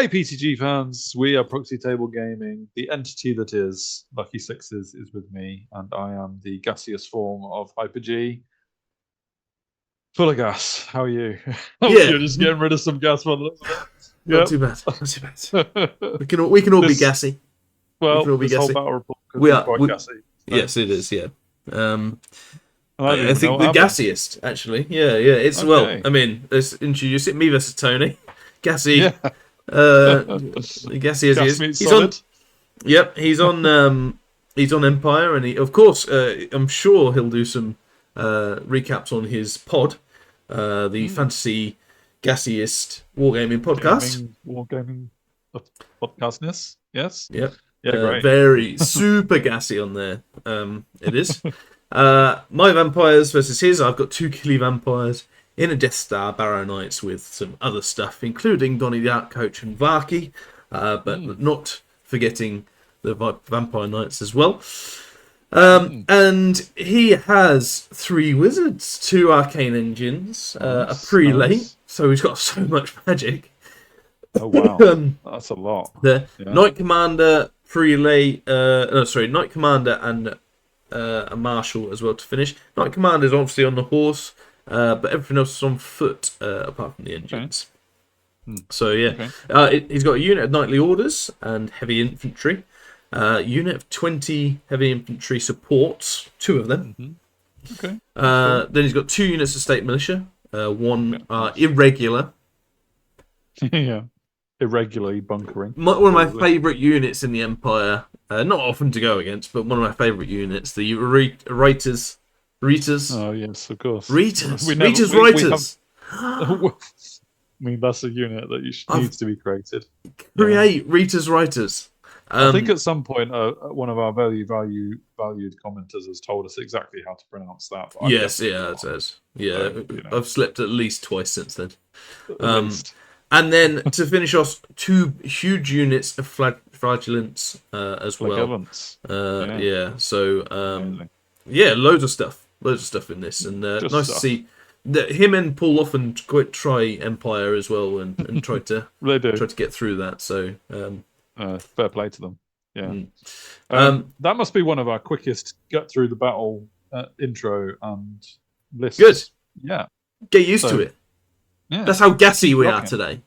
Hey PTG fans, we are Proxy Table Gaming. The entity that is Lucky Sixes is with me, and I am the gaseous form of Hyper G. Full of gas. How are you? You're just getting rid of some gas by the looks of it. Not too bad. Not too bad. We can all be gassy. Well, this whole battle report we are quite gassy. So. Yes, it is. Yeah. I think the gassiest, actually. Yeah. It's okay. Well. I mean, let's introduce it. Me versus Tony. Gassy. Yeah. Gassy as he is. He's on. Yep. He's on. He's on Empire, and of course, I'm sure he'll do some recaps on his pod, the Fantasy Gassiest Wargaming Podcast. Wargaming podcastness. Yes. Yep. Yeah, great. Very super gassy on there. It is. My vampires versus his. I've got 2 Killy vampires in a Death Star Barrow Knights with some other stuff, including Donny the Outcoach and Vaki, but not forgetting the Vampire Knights as well. And he has 3 wizards, 2 arcane engines, a prelate, so he's got so much magic. Oh wow, that's a lot. The Knight Commander, prelate, Knight Commander and a Marshal as well to finish. Knight Commander is obviously on the horse, but everything else is on foot apart from the engines. Okay. So yeah, he's got a unit of knightly orders and heavy infantry. Unit of 20 heavy infantry supports, 2 of them. Okay. Then he's got 2 units of state militia. 1 irregular. Yeah. Irregularly bunkering. One of my favourite units in the Empire. Not often to go against, but one of my favourite units. The Reiters. Oh yes, of course. Reiters. I mean, that's a unit that needs to be created. Create Reiters. I think at some point one of our valued commenters has told us exactly how to pronounce that. Yes, it says. Yeah, I've slept at least twice since then. At least. And then to finish off, 2 huge units of flagellants as well. So loads of stuff in this, and nice to see that him and Paul often try Empire as well, and try to get through that. So fair play to them. Yeah, that must be one of our quickest get through the battle intro and lists. Good. Yeah, get used to it. Yeah. That's how gassy we are today.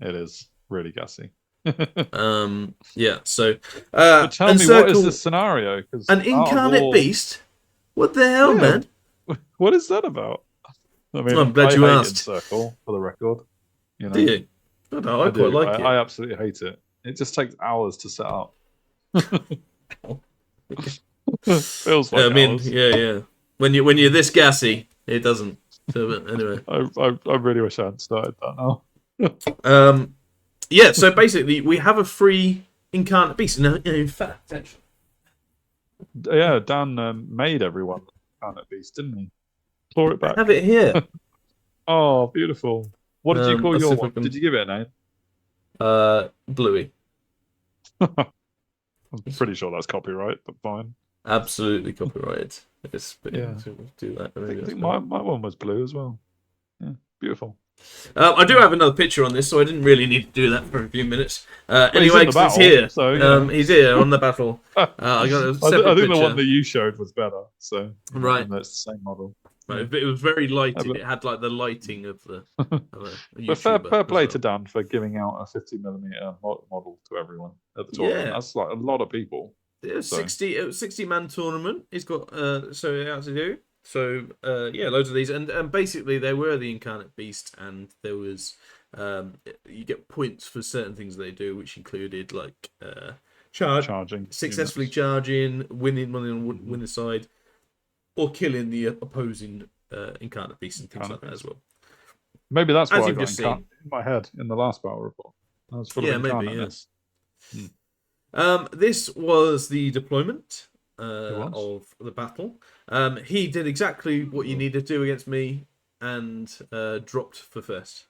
It is really gassy. Yeah. So, but tell me, what is the scenario? An incarnate beast. What the hell, man? What is that about? I mean, I'm glad you asked. Circle, for the record. You know, do you? I quite like it. I absolutely hate it. It just takes hours to set up. Feels like hours. Yeah. When you're this gassy, it doesn't. So, but anyway, I really wish I hadn't started that now. Yeah. So basically, we have a free incarnate beast. No, in fact, actually. Yeah, Dan made everyone incarnate beast, didn't he? Claw it back. I have it here. Oh, beautiful. What did you call your one? Did you give it a name? Bluey. I'm pretty sure that's copyright, but fine. Absolutely copyrighted. Yeah. Do that. I think my one was blue as well. Yeah, beautiful. I do have another picture on this, so I didn't really need to do that for a few minutes. Anyway, he's here. So, he's here on the battle. I got a separate I think picture. the one that you showed was better. So right, that's the same model. Right, but it was very lighted. It had like the lighting of the. But fair play to Dan for giving out a 50mm model to everyone at the tournament. Yeah. That's like a lot of people. It was 60-man tournament. He's got so how to do. So loads of these, and basically they were the incarnate beast, and there was you get points for certain things they do, which included like charging, successfully charging, winning money on winning side, or killing the opposing incarnate beast and things like that as well. Maybe that's what I got in my head in the last battle report. I was full of incarnateness. This was the deployment of the battle. He did exactly what you need to do against me and dropped for first.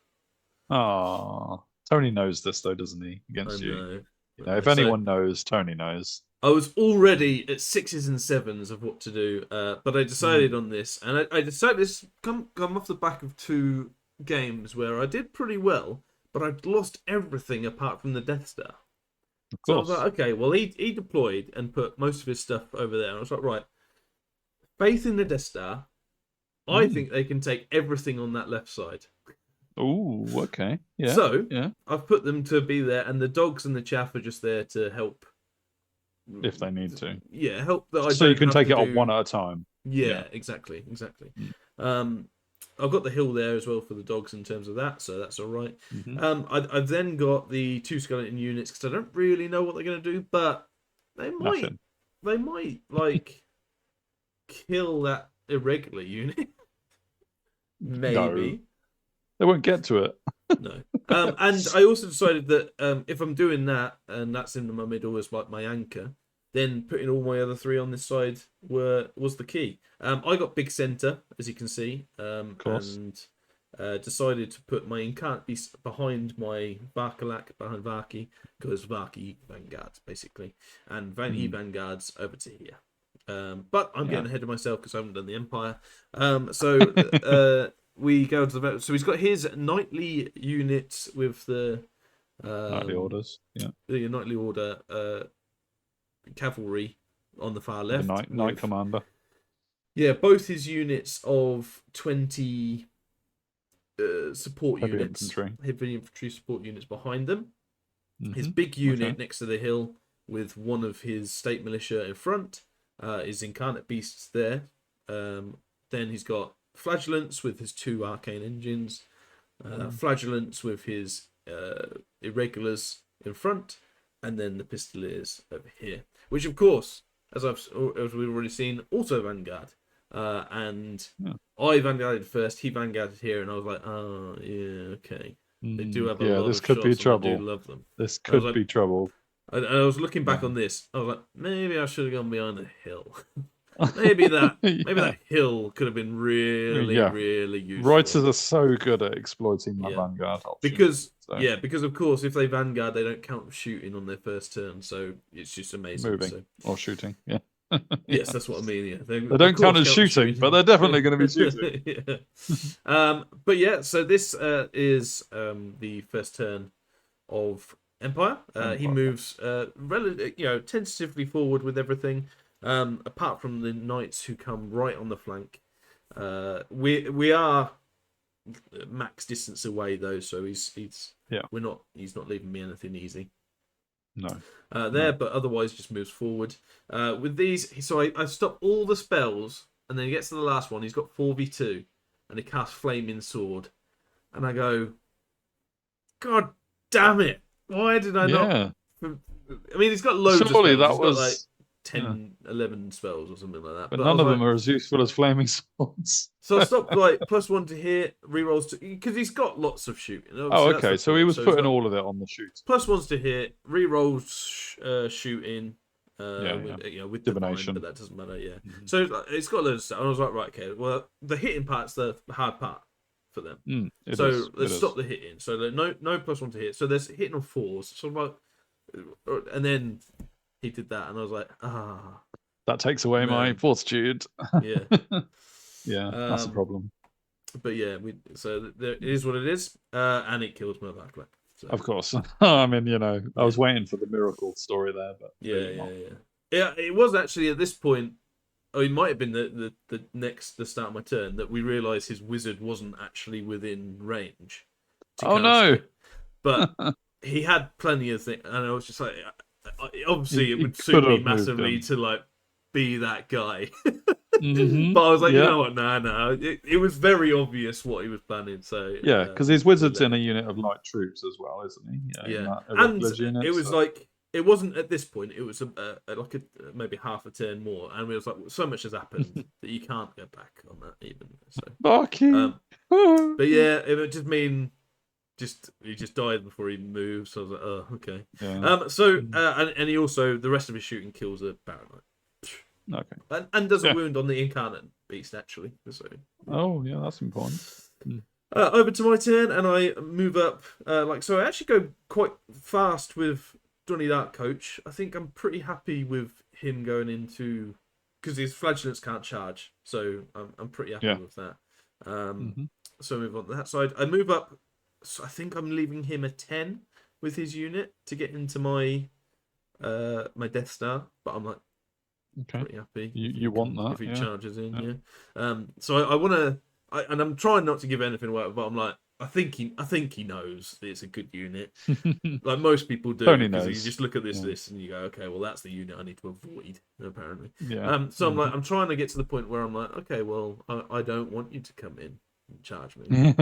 Ah, Tony knows this though, doesn't he? Against you. If anyone knows, Tony knows. I was already at 6s and 7s of what to do, but I decided on this, and I decided this come off the back of 2 games where I did pretty well, but I'd lost everything apart from the Death Star. Of So I was course. like, okay, well, he deployed and put most of his stuff over there. And I was like, right, faith in the Death Star. I think they can take everything on that left side. Oh, okay. Yeah. So yeah. I've put them to be there, and the dogs and the chaff are just there to help. If they need to. Yeah, help that I So you don't can have take to it on do- one at a time. Yeah, exactly. I've got the hill there as well for the dogs in terms of that, so that's all right. I've then got the 2 skeleton units because I don't really know what they're going to do, but they might like kill that irregular unit. Maybe. No, they won't get to it. No. And I also decided that if I'm doing that, and that's in my middle as like my anchor, then putting all my other 3 on this side was the key. I got big center, as you can see, and decided to put my Incarnate Beast behind my Varkalak, behind Vaki, because Vaki Vanguards, basically, and Vanguards over to here. But I'm getting ahead of myself because I haven't done the Empire. We go to the... So he's got his knightly units with the... Nightly orders, yeah. The knightly order cavalry on the far left. The knight commander. Yeah, both his units of 20 support Heavy units. infantry. Heavy infantry support units behind them. His big unit next to the hill with one of his state militia in front. His Incarnate Beasts there. Then he's got Flagellants with his 2 arcane engines. Flagellants with his irregulars in front. And then the Pistoliers over here. Which, of course, as we've already seen, also Vanguard. And I Vanguarded first, he Vanguarded here, and I was like, oh, yeah, okay. They do have a lot this of could be shots, trouble. I do love them. This could be trouble. And I was looking back on this. I was like, maybe I should have gone behind the hill. maybe that hill could have been really, really useful. Writers are so good at exploiting that Vanguard option. Because of course, if they Vanguard, they don't count shooting on their first turn, so it's just amazing. Moving or shooting, yeah. Yes, that's what I mean. Yeah, they don't count as shooting, but they're definitely going to be shooting. But yeah, so this is the first turn of Empire. He moves tentatively forward with everything, apart from the knights who come right on the flank. We are max distance away though, so he's not leaving me anything easy. No. But otherwise just moves forward. With these, so I stop all the spells, and then he gets to the last one. He's got 4v2, and he casts Flaming Sword, and I go, God damn it! Why did I not? I mean, he's got loads of spells. He's got like 10, 11 spells or something like that. But none of them are as useful as Flaming Swords. So I stopped like +1 to hit, rerolls to, because he's got lots of shooting. Oh, okay. So he was putting all of it on the shoot. +1s to hit, rerolls shooting. With divination, but that doesn't matter. Yeah. So it's got loads of stuff. And I was like, right, okay. Well, the hitting part's the hard part for them. Let's stop the hitting. So no +1 to hit. So there's hitting on 4s. So I'm like, and then he did that, and I was like, that takes away my fortitude. Yeah. Yeah, that's a problem. But yeah, it is what it is, and it kills my backlash. So. Of course. I mean, I was waiting for the miracle story there, but yeah. It was actually at this point. Oh, it might have been the start of my turn that we realised his wizard wasn't actually within range. Oh no! But he had plenty of things, and I was just like, obviously, it would suit me massively to like be that guy. But I was like, you know what? No. It was very obvious what he was planning. So yeah, because his wizard's in a unit of light troops as well, isn't he? And it was like, it wasn't at this point. It was maybe half a turn more, and we was like, so much has happened that you can't go back on that even. So, but yeah, it would just mean. He just died before he moved, so I was like, oh, okay. Yeah. And he also, the rest of his shooting kills a Baron Knight. Okay. And does a wound on the Incarnate Beast, actually. So. Oh, yeah, that's important. Over to my turn, and I move up. So I actually go quite fast with Donny Dark Coach. I think I'm pretty happy with him going into... Because his Flagellants can't charge, so I'm pretty happy with that. So I move on to that side. I move up So I think I'm leaving him a 10 with his unit to get into my my Death Star, but I'm like Okay. pretty happy. You want that? If he Yeah. charges in, yeah. So I want to, and I'm trying not to give anything away, but I'm like, I think he knows that it's a good unit, like most people do, Tony because you knows. just look at this Yeah. list and you go, okay, well that's the unit I need to avoid, apparently. Yeah. So I'm like, I'm trying to get to the point where I'm like, okay, well I don't want you to come in and charge me.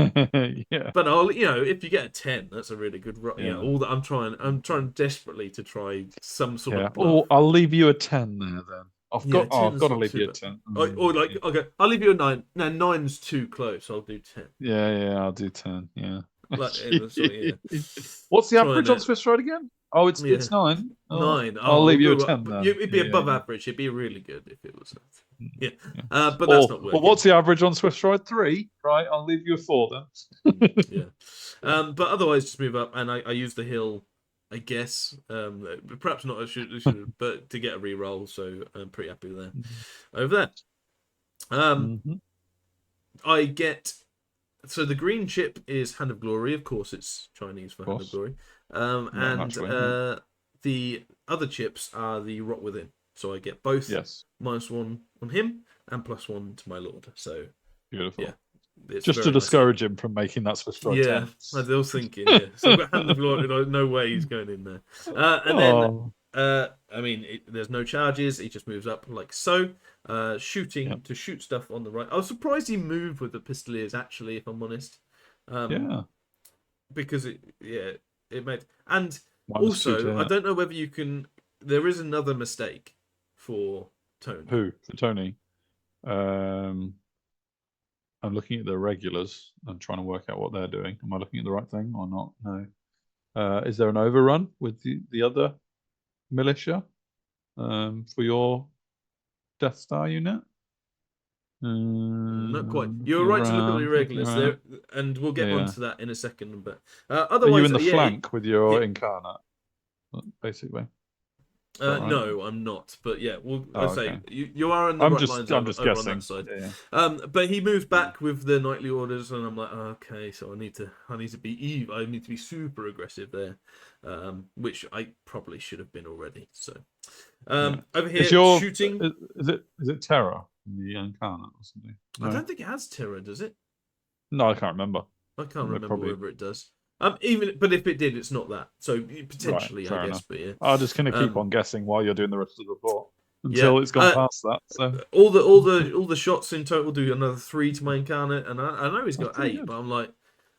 Yeah. But I'll, if you get a 10, that's a really good. Yeah. All that I'm trying desperately to try some sort Yeah. of bluff. Oh, I'll leave you a 10 there then. I've got 10's to not leave too you a bad. 10. Or like, okay, I'll leave you a 9. No, 9's too close. I'll do 10. Yeah, I'll do 10. Yeah. Like, yeah. What's the Trying average on Swiss Ride again? Oh, it's 9. Oh, 9. I'll leave you a good. 10 then. It'd be Yeah, above average. It'd be really good if it was. Yeah. Yeah. But that's not working. Well, what's the average on Swiss Ride? 3. Right, I'll leave you a 4 then. Yeah. But otherwise, just move up, and I use the hill, I guess. Perhaps not. I should, but to get a reroll, so I'm pretty happy with that. Over there. I get. So the green chip is Hand of Glory. Of course, it's Chinese for Hand of Glory. The other chips are the Rot Within. So I get both -1 on him and +1 to my Lord. So beautiful. Yeah. Just to discourage him from making that Swiss Ride. Yeah, I was thinking. Yeah. So I've got Hand of Glory. No way he's going in there. And then, there's no charges. He just moves up like so. Shooting to shoot stuff on the right. I was surprised he moved with the Pistoliers, actually, if I'm honest. Because it made. And also, I don't know whether you can. There is another mistake for Tony. Who? For Tony? I'm looking at the regulars and trying to work out what they're doing. Am I looking at the right thing or not? No. Is there an overrun with the other militia for your Death Star unit? Not quite. You're right to look at the regulars there, and we'll get onto that in a second. But otherwise, are you in the flank with your incarnate, basically? No, I'm not. But yeah, I'll say you are on the right lines. I'm just guessing. On that side. Yeah. But he moves back with the knightly orders, and I'm like, okay, so I need to be I need to be super aggressive there, which I probably should have been already. So over here, shooting. Is it Terror in the incarnate or something? No? I don't think it has terror, does it? No, I can't remember. I can't remember whether it does. But if it did, it's not that. So potentially, I guess. Enough. But yeah, I'm just going to keep on guessing while you're doing the rest of the report until it's gone past that. So all the shots in total do another 3 to my incarnate, and I know he's got 8, but I'm like,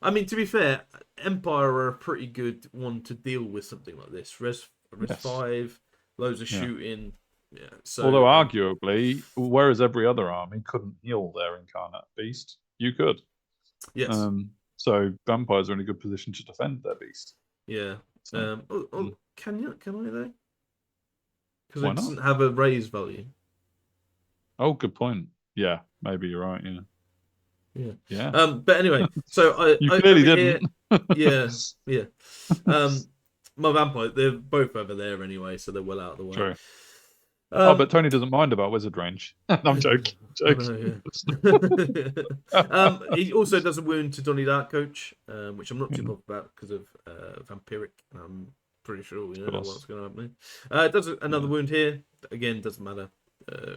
to be fair, Empire are a pretty good one to deal with something like this. Res 5, loads of shooting. Yeah. So although arguably, whereas every other army couldn't heal their incarnate beast, you could. Yes. So vampires are in a good position to defend their beast. Yeah. So, can I though? Because it doesn't have a raise value. Oh, good point. Yeah, maybe you're right. Yeah. But anyway, so you clearly didn't. Here, yeah. My vampire, they're both over there anyway, so they're well out of the way. True. But Tony doesn't mind about wizard range. I'm joking. He also does a wound to Donnie Darkcoach, which I'm not too bothered about because of Vampiric. I'm pretty sure we know what's going to happen. It does another wound here. Again, doesn't matter.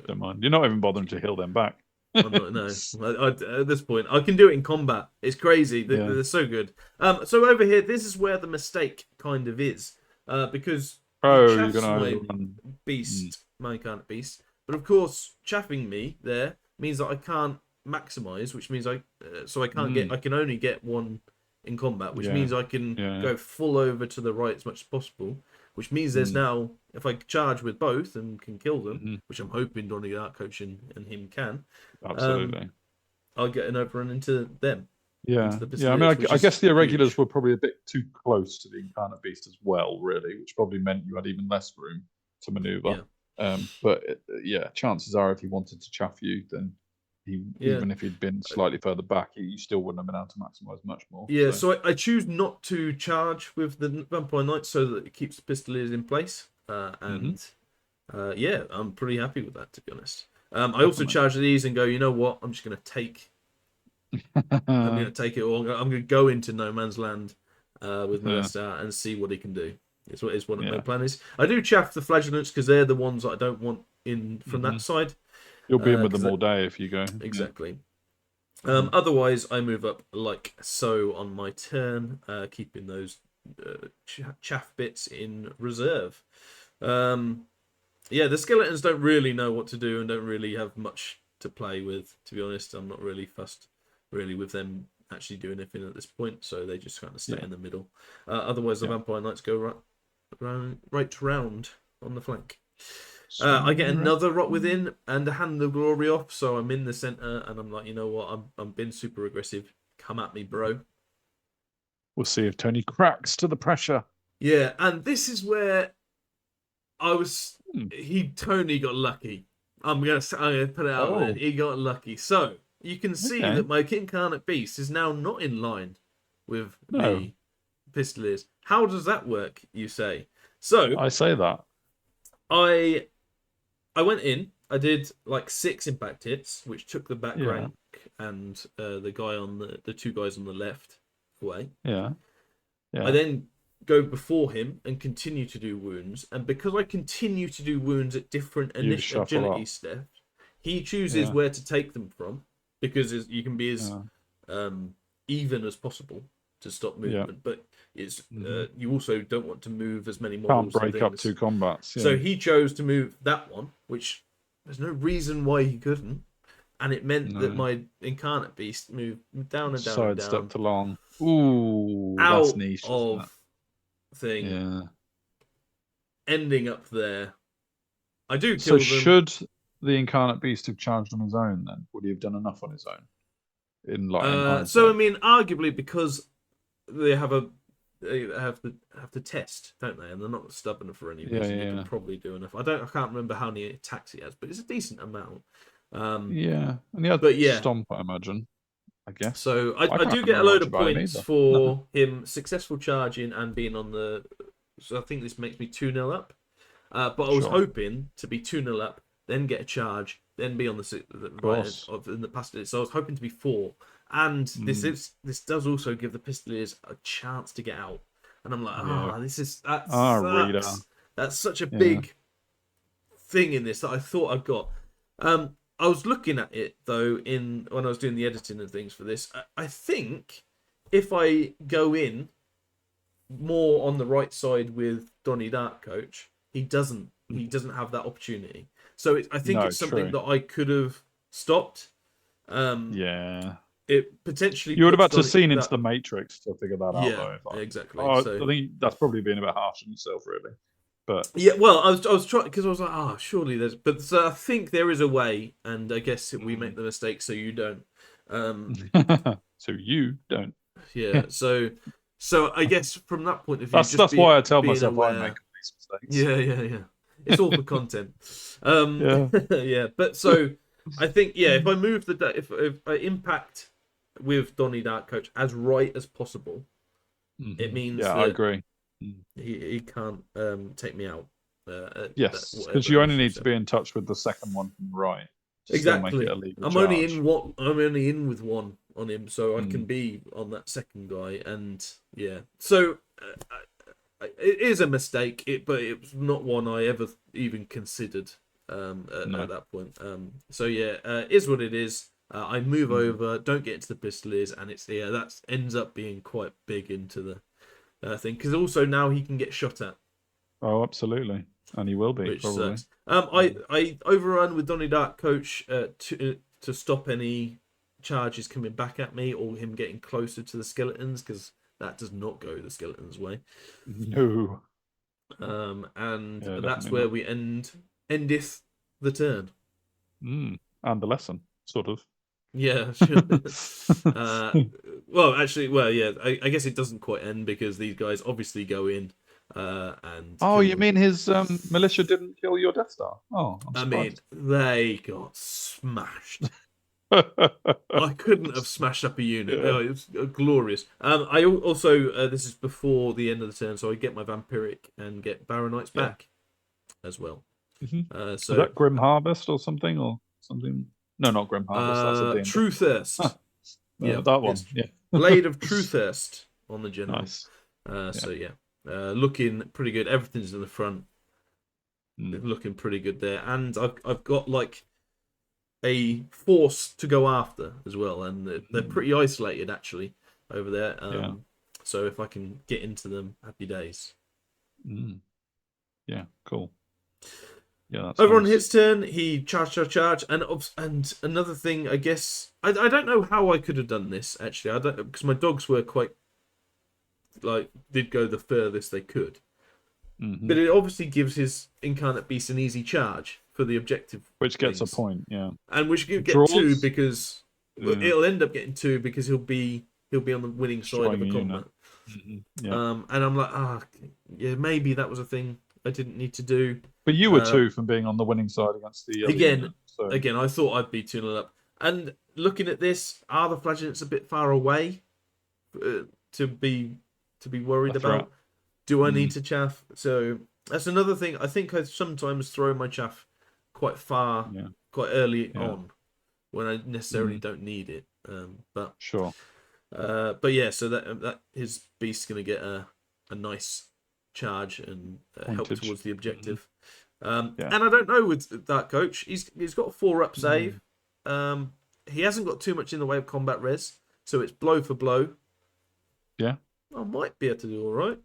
Don't mind. You're not even bothering to heal them back. I'm not, no. At this point, I can do it in combat. It's crazy. They're so good. So over here, this is where the mistake kind of is, because you're gonna beast, my incarnate beast. But of course, chaffing me there means that I can't maximize, which means I can't get. I can only get 1 in combat, which means I can go full over to the right as much as possible. Which means there's now, if I charge with both and can kill them, which I'm hoping Donnie Darkcoach and him can, absolutely, I'll get an overrun into them. Yeah. I guess the irregulars were probably a bit too close to the incarnate beast as well, really, which probably meant you had even less room to maneuver. But chances are, if he wanted to chaff you, then even if he'd been slightly further back, you still wouldn't have been able to maximise much more. Yeah, so I choose not to charge with the Vampire Knight so that it keeps the Pistoliers in place. I'm pretty happy with that, to be honest. I also charge these and go, you know what? I'm just going to take I'm going to take it all. I'm going to go into no man's land with Yeah. Mercer and see what he can do. It's what my plan is. I do chaff the flagellants because they're the ones that I don't want in from that side. You'll be in with them all day if you go. Exactly. Otherwise, I move up like so on my turn, keeping those chaff bits in reserve. The skeletons don't really know what to do and don't really have much to play with, to be honest. I'm not really fussed really with them actually doing anything at this point, so they just kind of stay in the middle. Otherwise, the Vampire Knights go right round on the flank. I get another Rot Within and a Hand of Glory off, so I'm in the centre, and I'm like, you know what, I'm being super aggressive. Come at me, bro. We'll see if Tony cracks to the pressure. Yeah, and this is where Tony got lucky. I'm gonna put it out there. He got lucky. So you can see that my Incarnate Beast is now not in line with the Pistoliers. How does that work, you say? So I say that. I went in. I did like 6 impact hits, which took the back rank and the guy on the 2 guys on the left away. Yeah. I then go before him and continue to do wounds, and because I continue to do wounds at different initial agility steps, he chooses where to take them from, because you can be as even as possible to stop movement, but it's you also don't want to move as many models. Can't break up 2 combats. So he chose to move that one, which there's no reason why he couldn't, and it meant that my Incarnate Beast moved down and down sidestepped along. Ooh, out that's niche, of thing. Yeah. Ending up there. I do kill them. Should the Incarnate Beast have charged on his own then? Would he have done enough on his own? So I mean, arguably, because they have to test, don't they? And they're not stubborn for any reason. They can probably do enough. I can't remember how many attacks he has, but it's a decent amount. And the other stomp, I imagine. I guess. So I do get a load of points for him successful charging and being on the. So I think this makes me 2-0 up. But I was hoping to be 2-0 up, then get a charge, then be on the right in the past. So I was hoping to be 4. And this does also give the Pistoliers a chance to get out. And I'm like, that's such a big thing in this that I thought I'd got. I was looking at it though when I was doing the editing and things for this. I think if I go in more on the right side with Donnie Darkcoach, he doesn't have that opportunity. So I think it's something that I could have stopped. It potentially. You would have had to seen into the Matrix to figure that out. Yeah, exactly. I think that's probably being a bit harsh on yourself, really. But well, I was trying because I was like, surely there's. But so I think there is a way, and I guess we make the mistake, so you don't. So you don't. Yeah. So I guess from that point of view, that's why I tell myself I make these mistakes. Yeah. It's all for content. But so I think if I move if I impact with Donnie Darkcoach as right as possible, it means I agree. He can't take me out. Yes, because you only need to be in touch with the second one from right. Exactly. I'm only in with one on him, so I can be on that second guy, and so it is a mistake. But it was not one I ever even considered at that point. Is what it is. I move over, don't get into the Pistoliers, and it's that ends up being quite big into the thing, because also now he can get shot at. Oh, absolutely, and he will be. Which probably. Sucks. I overrun with Donnie Darkcoach to stop any charges coming back at me or him getting closer to the skeletons, because that does not go the skeletons' way. No. And that's where we endeth the turn. And the lesson, sort of. Yeah, sure. I guess it doesn't quite end, because these guys obviously go in and. Oh, you mean his militia didn't kill your Death Star? Oh, I mean, they got smashed. I couldn't have smashed up a unit. Yeah. It was glorious. I also this is before the end of the turn, so I get my Vampiric and get Baronites back as well. Is that Grim Harvest or something? No, not Grim Harvest. That's a True Thirst. Yeah, that one. it's Yeah. Blade of Truthurst on the general. Nice. So yeah, looking pretty good. Everything's in the front, looking pretty good there, and I've got like a force to go after as well, and they're pretty isolated actually over there. So if I can get into them, happy days. Yeah, cool. Yeah, that's over nice. on his turn, he charge, and another thing, I guess I don't know how I could have done this actually. I don't, because my dogs were quite did go the furthest they could, but it obviously gives his incarnate beast an easy charge for the objective, which gets a point, and which will get Draws? 2 because it'll end up getting 2 because he'll be on the winning side of a combat. And I'm like, maybe that was a thing I didn't need to do. But you were 2 from being on the winning side against the other unit, so. Again, I thought I'd be 2-0 up. And looking at this, are the flagellants a bit far away to be worried about? Do I need to chaff? So that's another thing. I think I sometimes throw my chaff quite far, quite early on, when I necessarily don't need it. But sure. But yeah, so that his beast's going to get a nice charge and help towards the objective. And I don't know with that coach. He's got a 4-up save. He hasn't got too much in the way of combat res, so it's blow for blow. Yeah, I might be able to do all right.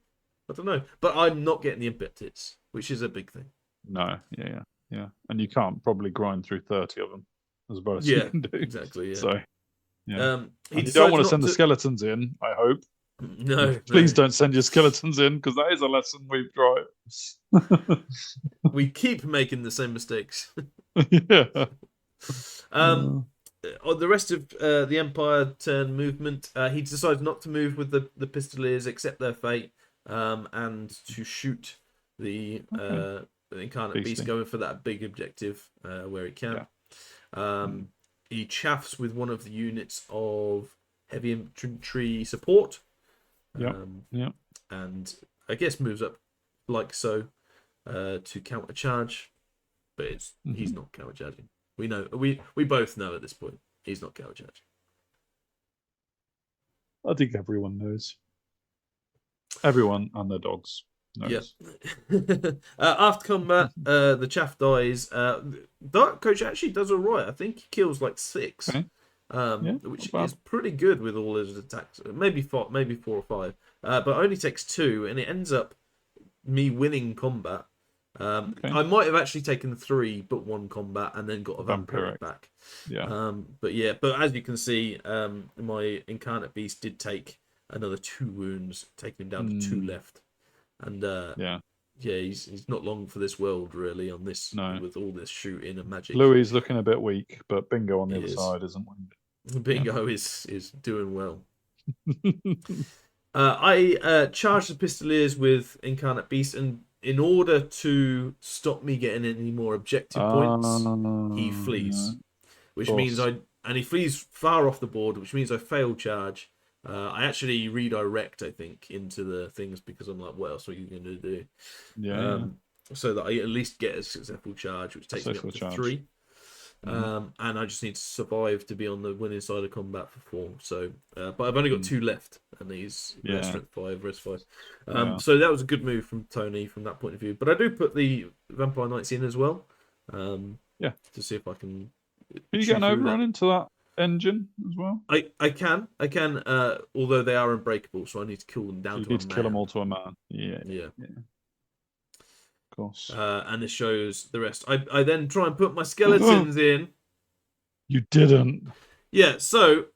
I don't know, but I'm not getting the imp hits, which is a big thing. No, yeah, and you can't probably grind through 30 of them as well as you can do. Exactly. Yeah. So, yeah, you don't want to send the skeletons in. I hope. No, please don't send your skeletons in, because that is a lesson we've tried. We keep making the same mistakes. Yeah. On the rest of the Empire turn movement, he decides not to move with the Pistoliers, accept their fate, and to shoot the incarnate beast, going for that big objective where he can. He chaffs with one of the units of heavy infantry support. And I guess moves up like so to counter charge, but he's not counter charging. We know, we both know at this point he's not counter charging. I think everyone knows. Everyone and their dogs knows. After combat, the chaff dies. Dark Coach actually does all right. I think he kills like 6. Which is pretty good with all his attacks. Maybe 4 or 5, but only takes 2, and it ends up me winning combat. I might have actually taken 3, but 1 combat, and then got a vampiric back. But as you can see, my incarnate beast did take another 2 wounds, taking him down to 2 left, and he's not long for this world really. On this, with all this shooting and magic. Louis looking a bit weak, but Bingo on the other side isn't. Bingo is doing well. I charged the Pistoliers with Incarnate Beast, and in order to stop me getting any more objective points, he flees, which means he flees far off the board, which means I fail charge. I actually redirect, I think, into the things, because I'm like, what else are you going to do? So that I at least get a successful charge, which takes me up to 3. And I just need to survive to be on the winning side of combat for 4. So, but I've only got 2 left, and he's strength 5, res 5. So that was a good move from Tony from that point of view. But I do put the Vampire Knights in as well, to see if I can. Are you getting overrun into that engine as well? I can. Although they are unbreakable, so I need to kill them down to a man. You need to kill them all to a man. Yeah. Of course. And this shows the rest. I then try and put my skeletons in. You didn't. Yeah, so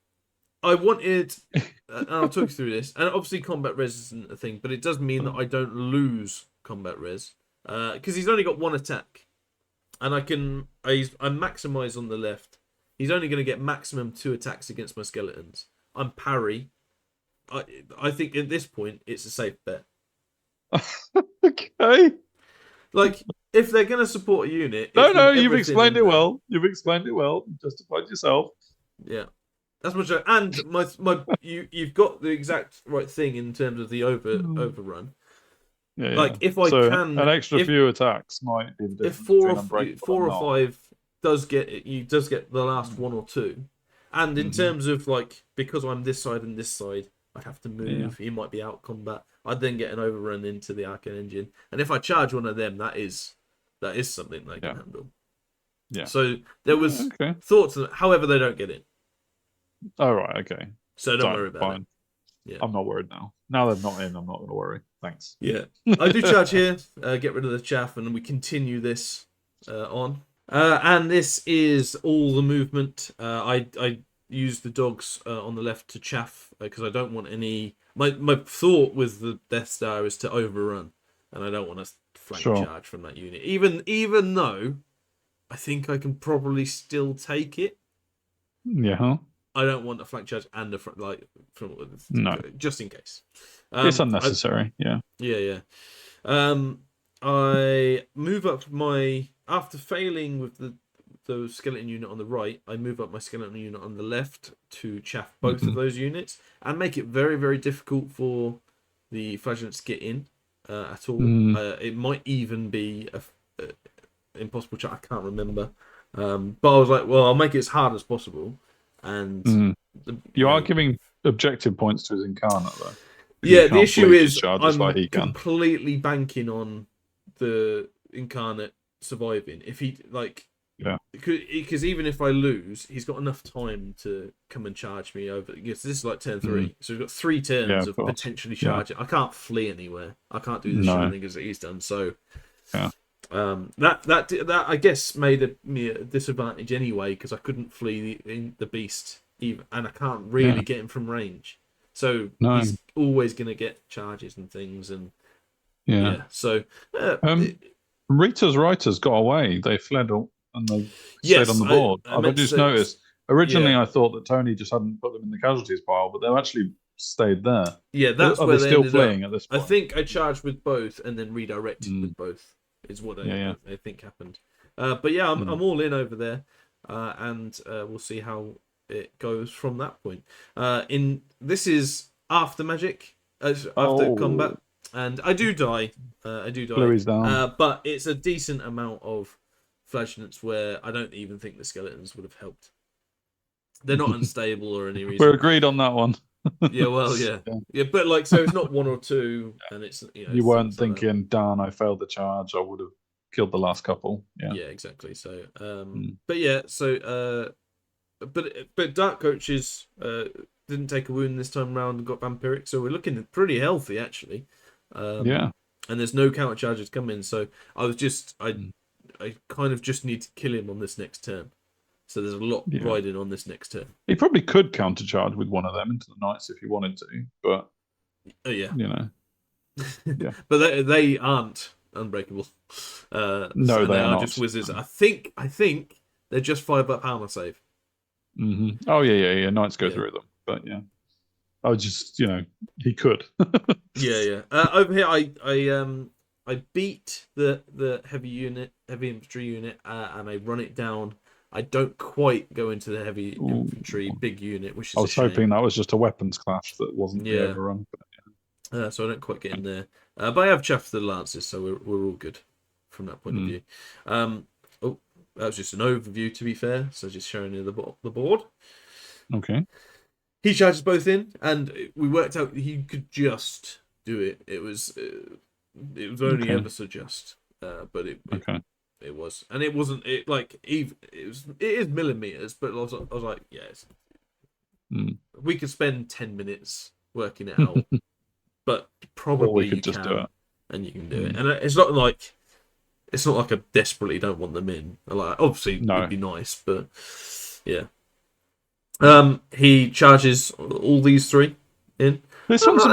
I wanted, and I'll talk you through this, and obviously combat res isn't a thing, but it does mean that I don't lose combat res, because he's only got 1 attack, and I maximise on the left. He's only going to get maximum 2 attacks against my skeletons. I'm parry. I think at this point it's a safe bet. Okay. Like, if they're going to support a unit... No, you've explained it well. You've explained it well. You justified yourself. Yeah. That's much. And you've got the exact right thing in terms of the overrun. Like, if I can... An extra few attacks might be the difference. If 4 or 5 does get the last 1 or 2, And in terms of like, because I'm this side and this side, I'd have to move. Yeah. He might be out combat. I'd then get an overrun into the Arcane Engine, and if I charge one of them, that is something they can handle. Yeah. So there was Okay. thoughts of it. However, they don't get it. All right. Okay. So don't worry about it. Yeah. I'm not worried now. Now they're not in, I'm not going to worry. Thanks. Yeah. I do charge here, get rid of the chaff, and we continue this on. And this is all the movement. I use the dogs on the left to chaff because I don't want any... My thought with the Death Star is to overrun, and I don't want to flank charge from that unit. Even though I think I can probably still take it. Yeah. I don't want a flank charge and a front, just in case. It's unnecessary. Yeah. I move up after failing with the skeleton unit on the right. I move up my skeleton unit on the left to chaff both of those units and make it very, very difficult for the flagellants to get in at all. It might even be a impossible chaff. I can't remember. But I was like, well, I'll make it as hard as possible. And you are giving objective points to his incarnate, though. Yeah, the issue is I'm completely banking on the incarnate surviving. If he because even if I lose, he's got enough time to come and charge me over. Because this is like turn 3, so we've got 3 turns of potentially charging. I can't flee anywhere. I can't do the shenanigans that he's done. So that I guess made me a disadvantage anyway because I couldn't flee the beast even, and I can't really get him from range. So he's always going to get charges and things, and so Rita's writers got away. They fled and they stayed on the board. I just noticed. Originally, I thought that Tony just hadn't put them in the casualties pile, but they've actually stayed there. Yeah, that's where they're still fleeing at this point. I think I charged with both and then redirected with both. Is what I think happened. But yeah, I'm all in over there, and we'll see how it goes from that point. This is after magic, after combat, and I do die. Bluey's down. But it's a decent amount of flagellants where I don't even think the skeletons would have helped. They're not unstable or any reason. We're agreed on that one. Yeah, but like, so it's not 1 or 2, and it's you weren't thinking, darn, I failed the charge. I would have killed the last couple. Yeah, exactly. So, but yeah, so but Dark Coaches didn't take a wound this time round and got vampiric, so we're looking pretty healthy actually. And there's no counter charges coming, so I kind of just need to kill him on this next turn. So there's a lot riding on this next turn. He probably could countercharge with one of them into the knights if he wanted to, but but they aren't unbreakable. No, so they are not. Just wizards. I think they're just 5 up armor save. Oh yeah. Knights go through them, but I was just he could. Over here, I beat the heavy infantry unit, and I run it down. I don't quite go into the heavy infantry big unit, which is I was hoping that was just a weapons clash that wasn't the overrun. But, so I don't quite get in there. But I have chaffed the lances, so we're all good from that point of view. That was just an overview, to be fair. So just showing you the board. Okay. He charges both in, and we worked out he could just do it. It was only ever so just, but it was, and it wasn't. It is millimeters, but I was like, yes, we could spend 10 minutes working it out, but probably you can do it, and you can do it. And it's not like I desperately don't want them in. Like, obviously, it would be nice, but yeah. He charges all these 3 in. This one's a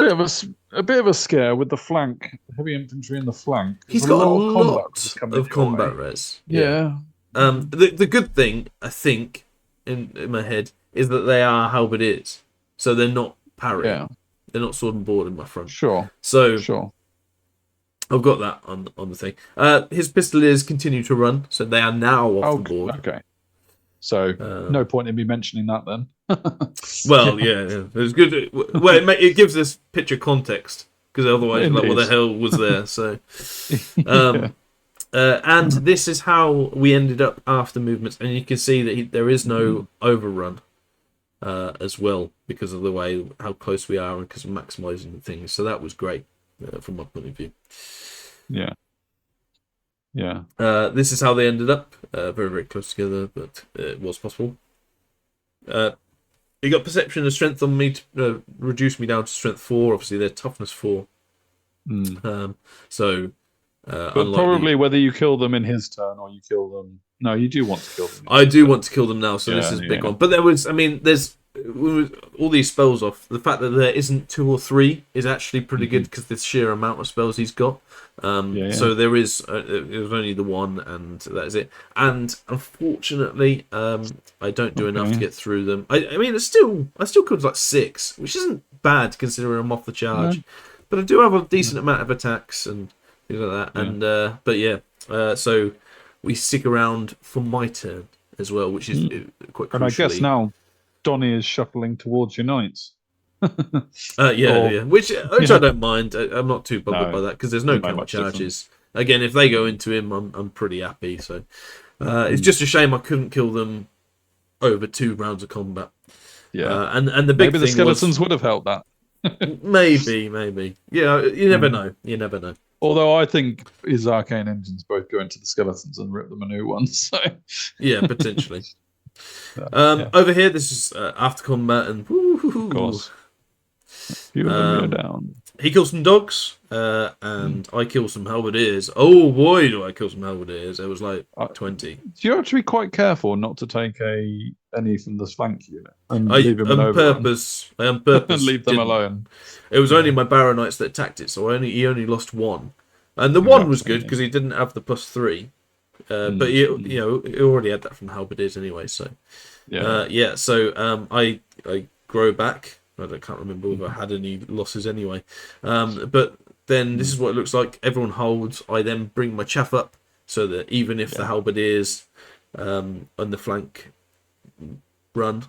bit of a scare with the flank, heavy infantry in the flank. He's got a lot of combat res. Yeah. The good thing, I think, in my head, is that they are halberdiers, so they're not parry. Yeah. They're not sword and board in my front. Sure. So I've got that on the thing. His pistoliers continue to run, so they are now off the board. Okay. So no point in me mentioning that then. Well, it was good. Well, it gives this picture context, because otherwise, like, what the hell was there? So, and this is how we ended up after movements, and you can see that there is no overrun. as well, because of the way how close we are and because of maximising things. So that was great from my point of view. Yeah. Yeah. This is how they ended up. Very, very close together, but it was possible. He got perception of strength on me to reduce me down to strength 4. Obviously, they're toughness 4. So, but unlikely. probably whether you kill them in his turn or you kill them. No, you do want to kill them. I do want to kill them now, so this is a big one. But there's all these spells off. The fact that there isn't 2 or 3 is actually pretty good because the sheer amount of spells he's got. So there is it was only the 1, and that is it. And unfortunately, I don't do enough to get through them. I mean, I still killed like 6, which isn't bad considering I'm off the charge. But I do have a decent amount of attacks and things like that. And but yeah, so we stick around for my turn as well, which is quite crucial. And I guess now Donnie is shuffling towards your knights. Which I don't mind. I'm not too bothered by that because there's no counter charges. Again, if they go into him, I'm pretty happy. So it's just a shame I couldn't kill them over 2 rounds of combat. Yeah, and the big maybe the skeletons would have helped that. maybe. Yeah, you never know. You never know. Although I think his arcane engines both go into the skeletons and rip them a new one. So yeah, potentially. Over here, this is after combat, and of course, down. He kills some dogs, and I kill some halberdiers. Oh boy, do I kill some halberdiers! It was like 20. Do you have to be quite careful not to take any from the flank unit and leave them on purpose. I on purpose and leave them alone. It was only my Baronites that attacked it, so he only lost 1, and the 1 was good because he didn't have the +3. But he already had that from halberdiers anyway. So So I grow back. I can't remember if I had any losses anyway. But then this is what it looks like. Everyone holds. I then bring my chaff up so that even if the halberdiers on the flank run,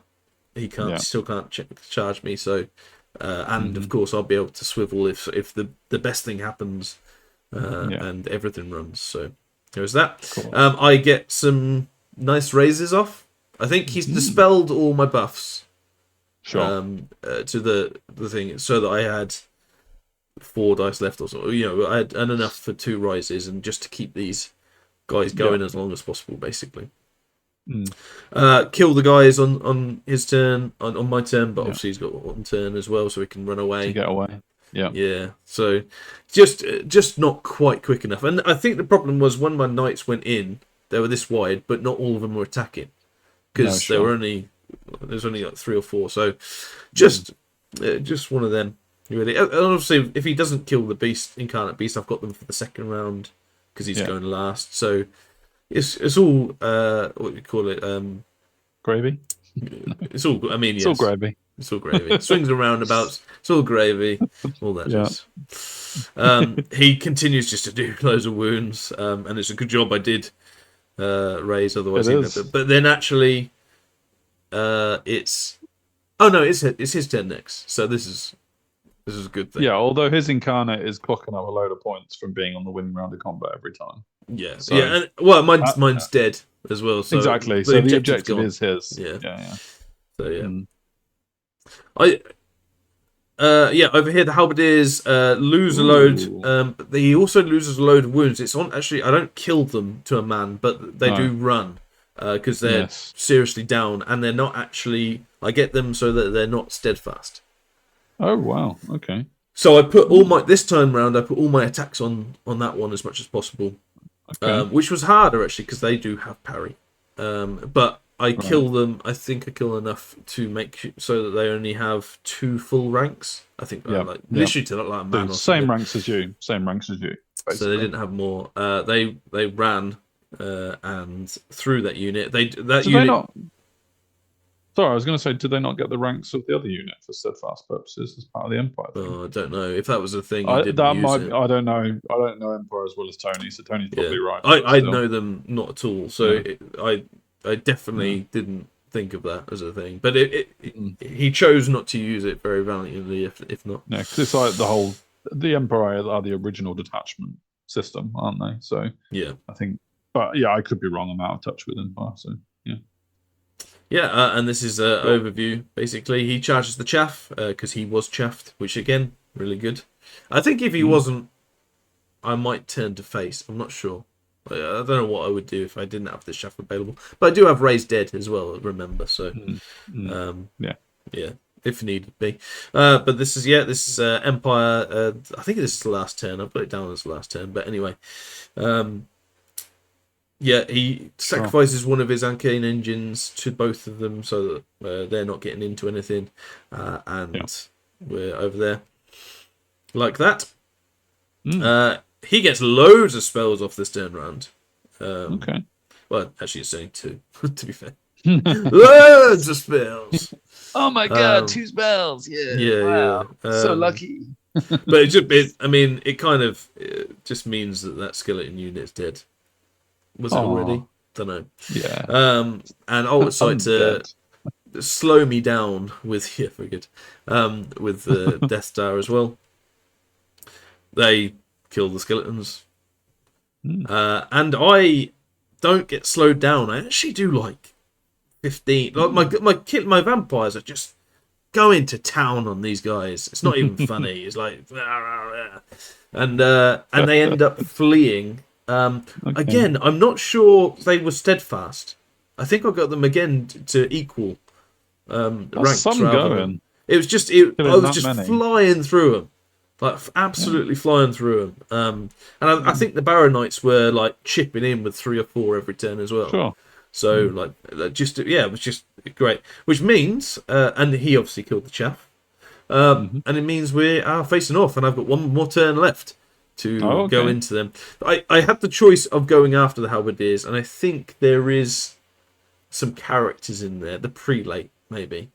he still can't charge me. So and of course I'll be able to swivel if the best thing happens and everything runs. So there's that. Cool. I get some nice raises off. I think he's dispelled all my buffs. Sure. To the thing, so that I had 4 dice left or so. I had enough for 2 rises, and just to keep these guys going as long as possible, basically. Kill the guys on his turn, on my turn, but obviously he's got 1 turn as well, so he can run away. To get away. Yeah. So just not quite quick enough. And I think the problem was when my knights went in, they were this wide, but not all of them were attacking because there's only like 3 or 4. So just one of them. Really. And obviously, if he doesn't kill the incarnate beast, I've got them for the second round because he's going last. So it's all what do you call it? Gravy. It's all. I mean, it's all gravy. It's all gravy. Swings and roundabouts. It's all gravy. All that. He continues just to do loads of wounds, and it's a good job I did raise. Otherwise, but then actually, it's his turn next. So this is a good thing. Yeah, although his incarnate is clocking up a load of points from being on the winning round of combat every time. Yeah, and mine's dead as well. So exactly. So the objective is his. Yeah. So over here the halberdiers lose a load. But he also loses a load of wounds. It's on. Actually, I don't kill them to a man, but they do run because they're seriously down, and they're not actually. I get them so that they're not steadfast. Oh wow! Okay. So I put this time round. I put all my attacks on that one as much as possible, which was harder actually because they do have parry. But I kill them. I think I kill enough to make so that they only have 2 full ranks. I think literally to like a man. Same ranks as you. Basically. So they didn't have more. They ran and through that unit. Sorry, I was going to say, did they not get the ranks of the other unit for steadfast purposes as part of the Empire thing? Oh, I don't know if that was a thing. I don't know. I don't know Empire as well as Tony, so Tony's probably right. I know them not at all, so I definitely didn't think of that as a thing. But he chose not to use it very valiantly, if not. Yeah, because it's like the Empire are the original detachment system, aren't they? So yeah, I think, but yeah, I could be wrong. I'm out of touch with Empire, so yeah. And this is an overview. Basically, he charges the chaff because he was chaffed, which again, really good. I think if he wasn't, I might turn to face. I'm not sure. I don't know what I would do if I didn't have this chaff available. But I do have Raised Dead as well, remember. So, yeah, if needed be. But this is Empire. I think this is the last turn. I've put it down as the last turn. But anyway, he sacrifices one of his arcane engines to both of them so that they're not getting into anything, and we're over there like that. He gets loads of spells off this turn round. Okay. Well, actually, it's only 2, to be fair. Loads of spells. Oh my god, 2 spells! Yeah. So lucky. But it kind of just means that skeleton unit's dead. Was it already? Don't know. Yeah. And I would decide to slow me down with very good. With the Death Star as well. They kill the skeletons. And I don't get slowed down. I actually do like 15. Like my vampires are just going to town on these guys. It's not even funny. It's like and they end up fleeing. Again, I'm not sure they were steadfast. I think I got them again to equal ranks. Some going. It was just I was just flying through them. Like absolutely flying through them, and I think the Barrow Knights were like chipping in with 3 or 4 every turn as well. Sure. So it was just great. Which means, and he obviously killed the chaff, and it means we are facing off, and I've got 1 more turn left to go into them. I had the choice of going after the halberdiers, and I think there is some characters in there. The prelate maybe.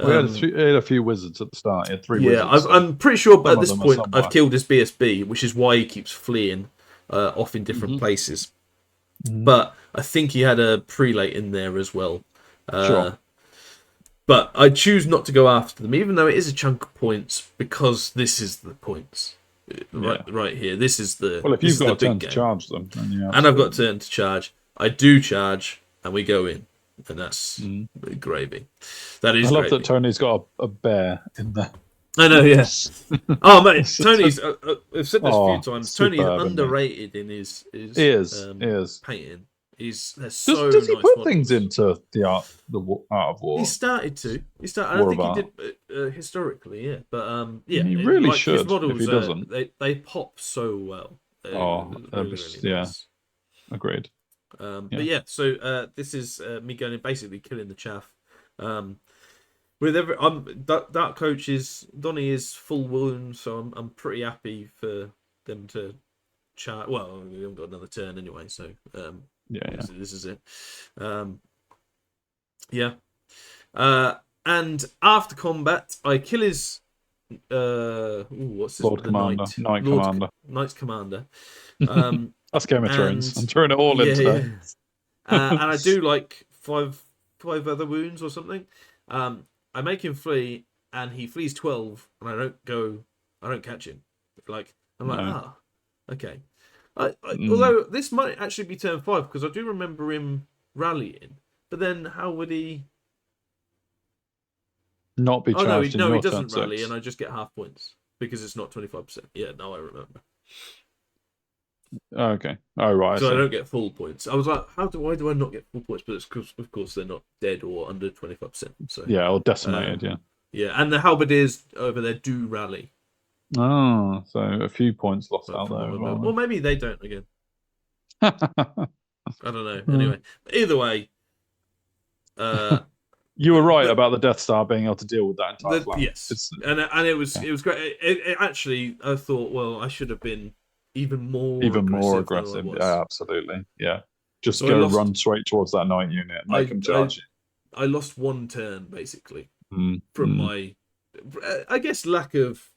We had a few wizards at the start. He had 3 wizards. I'm pretty sure at this point I've killed his BSB, which is why he keeps fleeing off in different places. But I think he had a prelate in there as well. Sure. But I choose not to go after them, even though it is a chunk of points, because this is the points. Right here. This is the Well, if you've got a turn to charge them. Then and I've got a turn to charge. I do charge, and we go in. And that's gravy. That is. I love that Tony's got a bear in there. I know, yes. Oh, mate, Tony's. I've said this a few times. Tony's underrated in his painting. Does he put things into the art of war? He started to. I don't think he did historically, yeah. But he really should. His models, if he doesn't, they pop so well. Really nice. Agreed. But so this is me going and basically killing the chaff. With Dark Coach Donnie is full wound, so I'm pretty happy for them to charge. Well, we haven't got another turn anyway, so this is it. And after combat, I kill his what's his Lord Commander, Knight Commander, Knight's Commander. That's Game of Thrones. I'm throwing it all in today. And I do like five other wounds or something. I make him flee, and he flees 12, and I don't catch him. Okay. Although this might actually be turn 5, because I do remember him rallying. But then how would he not be charged? No, he doesn't rally, and I just get half points because it's not 25%. Yeah, now I remember. Okay. Oh, right. So I don't get full points. I was like, why do I not get full points? But it's because, of course, they're not dead or under 25%. So or decimated, Yeah, and the halberdiers over there do rally. Oh, so a few points lost out there. Well, maybe they don't again. I don't know. Anyway, either way. You were right about the Death Star being able to deal with that entire flank. Yes, and it was great. It actually, I thought, well, I should have been even more aggressive. Yeah, absolutely. Yeah, just run straight towards that knight unit and make them charge you. I lost 1 turn basically from my, I guess, lack of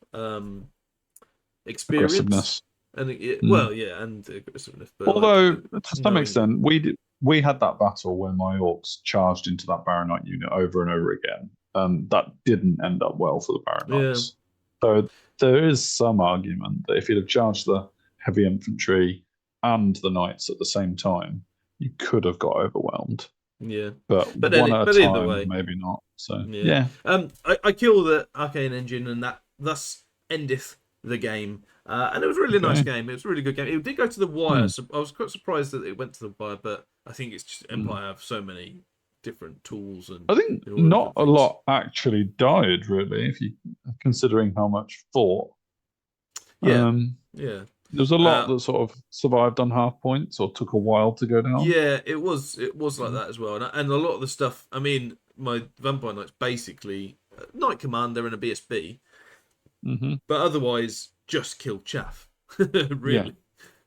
experience and and aggressiveness. But although to some extent, we had that battle where my orcs charged into that Barrow Knight unit over and over again, and that didn't end up well for the Barrow Knights. So there is some argument that if you'd have charged the heavy infantry and the knights at the same time, you could have got overwhelmed. Yeah. but But one at a either time, way. maybe not. So Yeah. I kill the arcane engine, and that thus endeth the game. And it was a really nice game. It was a really good game. It did go to the wire, so I was quite surprised that it went to the wire. But I think it's just Empire have so many different tools, and I think not a lot actually died, really, if you considering how much fought. Yeah. There was a lot that sort of survived on half points or took a while to go down. Yeah, it was like that as well, and a lot of the stuff. I mean, my Vampire Knight's basically Knight Commander and a BSB, but otherwise just killed chaff. Really,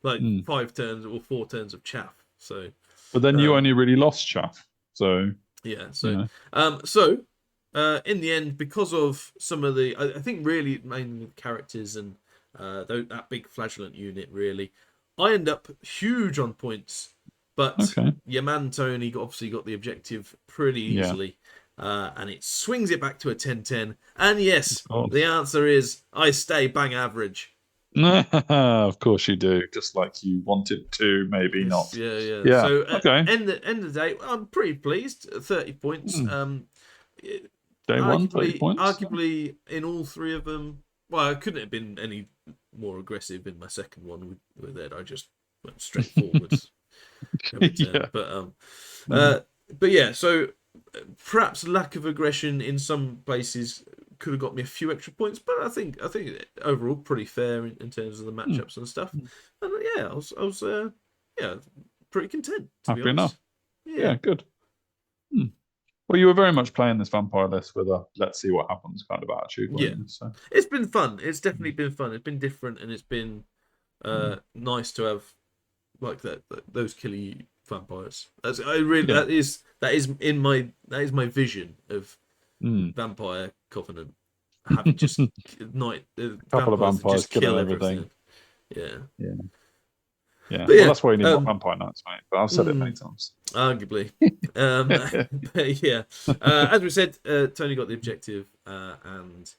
like 5 turns or 4 turns of chaff. So, but then you only really lost chaff. So yeah, so in the end, because of some of the, I think really mainly the characters and that big flagellant unit, really, I end up huge on points. But your man Tony obviously got the objective pretty easily. And it swings it back to a 10-10. And yes, the answer is I stay bang average. Of course you do. Just like you wanted to, maybe not. Yeah. So end of the day, I'm pretty pleased. 30 points. Day one, 30 points. Arguably in all 3 of them. Well, I couldn't have been any more aggressive in my second one with it. I just went straight forwards. But yeah, so perhaps lack of aggression in some places could have got me a few extra points, but I think overall pretty fair in terms of the matchups and stuff. And yeah, I was pretty content. Happy enough. Yeah, good. Well, you were very much playing this vampire list with a let's see what happens kind of attitude. So. It's been fun. It's definitely been fun. It's been different, and it's been nice to have like those killy vampires. That is my vision of Vampire Covenant. Having just couple of vampires just kill everything. Yeah. Well, that's why you need more Vampire Knights, mate. But I've said it many times. Arguably. But yeah. As we said, Tony got the objective, and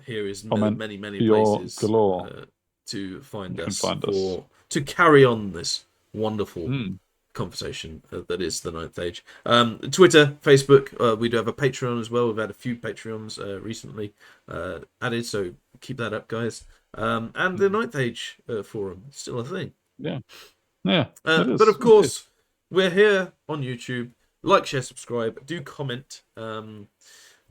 here is many places to find us to carry on this wonderful conversation that is the Ninth Age. Twitter, Facebook, we do have a Patreon as well. We've had a few Patreons recently added, so keep that up, guys. And the Ninth Age forum, still a thing. But of course, we're here on YouTube. Like, share, subscribe. Do comment on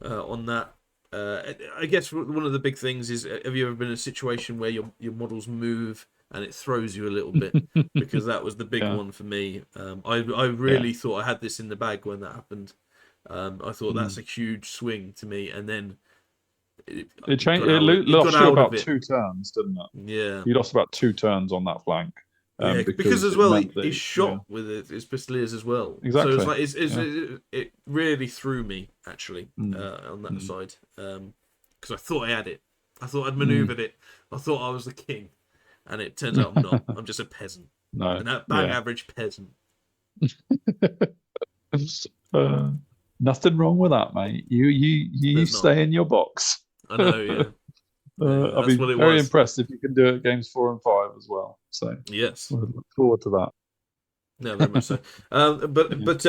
that. I guess one of the big things is, have you ever been in a situation where your models move and it throws you a little bit? Because that was the big one for me. I really thought I had this in the bag when that happened. I thought that's a huge swing to me, and then it changed. It lost you about 2 turns, didn't it? Yeah, you lost about 2 turns on that flank. Because as well, he's shot with his pistoliers as well. Exactly. So it's like it really threw me actually on that side, because I thought I had it. I thought I'd manoeuvred it. I thought I was the king, and it turns out I'm not. I'm just a peasant. An average peasant. Nothing wrong with that, mate. You stay in your box. I know, yeah. I'll be very impressed if you can do it games 4 and 5 as well. So yes, we'll look forward to that. No, very much so. But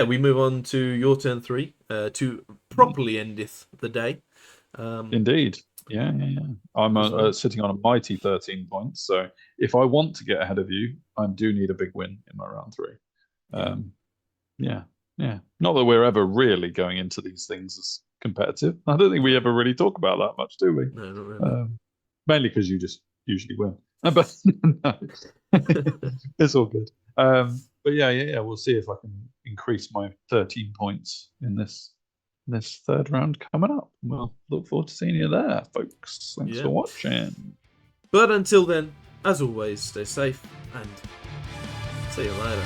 we move on to your turn 3 to properly endeth the day. Indeed, yeah. I'm sitting on a mighty 13 points. So if I want to get ahead of you, I do need a big win in my round 3. Not that we're ever really going into these things as competitive. I don't think we ever really talk about that much, do we? No, not really. Mainly because you just usually win. But no, it's all good. But yeah, we'll see if I can increase my 13 points in this third round coming up. We'll look forward to seeing you there, folks. Thanks for watching. But until then, as always, stay safe and see you later.